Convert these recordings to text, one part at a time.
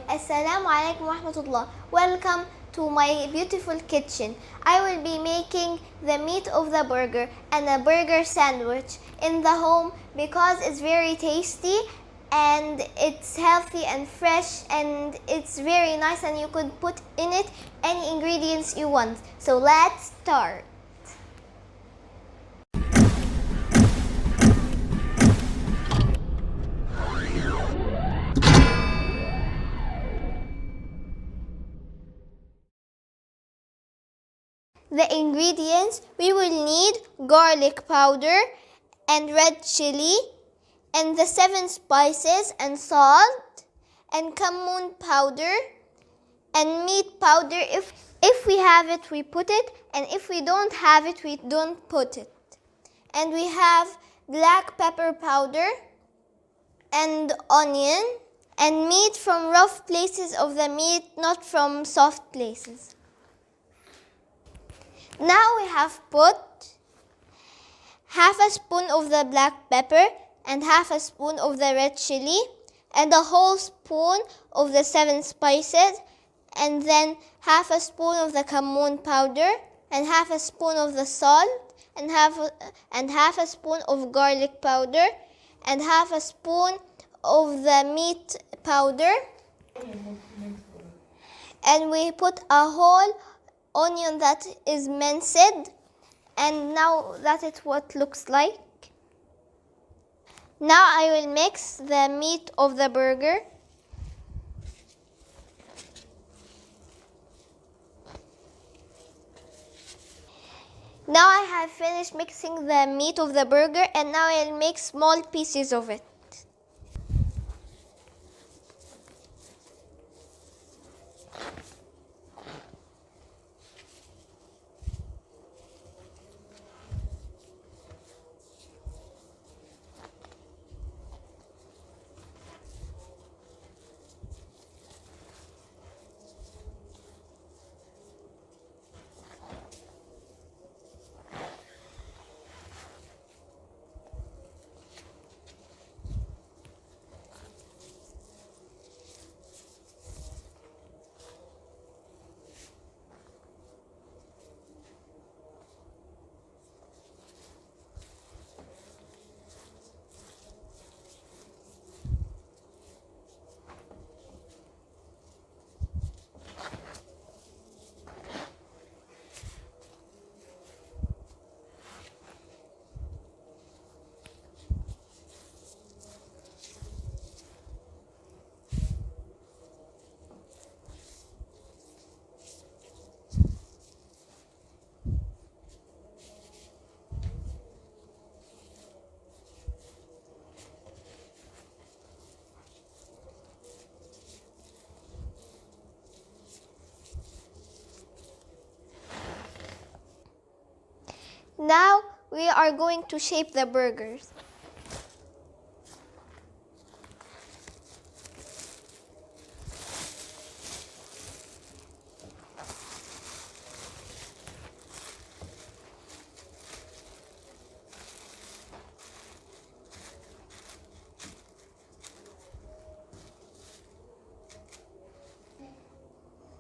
Assalamu alaikum wa rahmatullah. Welcome to my beautiful kitchen. I will be making the meat of the burger and a burger sandwich in the home because it's very tasty and it's healthy and fresh and it's very nice, and you could put in it any ingredients you want. So let's start. The ingredients: we will need garlic powder and red chili and the 7 spices and salt and cumin powder and meat powder. If we have it, we put it, and if we don't have it, we don't put it. And we have black pepper powder and onion and meat from rough places of the meat, not from soft places. Now we have put half a spoon of the black pepper and half a spoon of the red chili and a whole spoon of the 7 spices, and then half a spoon of the cumin powder and half a spoon of the salt and half a spoon of garlic powder and half a spoon of the meat powder. And we put a whole onion that is minced, and now that is what looks like. Now I will mix the meat of the burger. Now I have finished mixing the meat of the burger, and now I'll make small pieces of it. Now we are going to shape the burgers.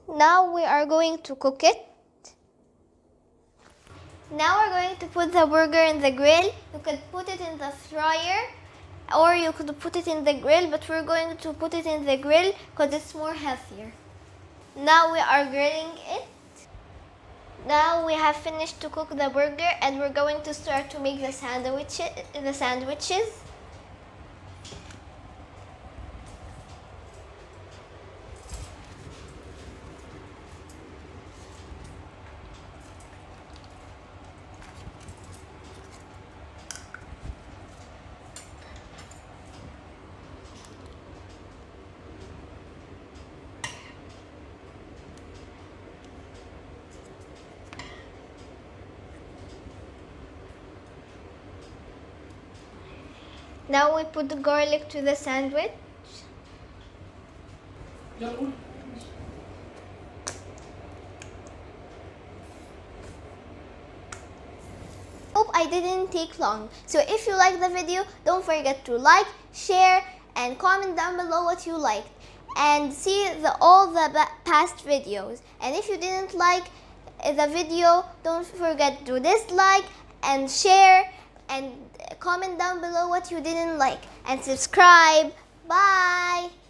Now we are going to cook it. Now we're going to put the burger in the grill. You could put it in the fryer or you could put it in the grill, but we're going to put it in the grill because it's more healthier. Now we are grilling it. Now we have finished to cook the burger, and we're going to start to make the sandwiches. Now we put the garlic to the sandwich. Hope I didn't take long. So if you like the video, don't forget to like, share, and comment down below what you liked. and see all the past videos. And if you didn't like the video, don't forget to dislike and share and comment down below what you didn't like and subscribe. Bye.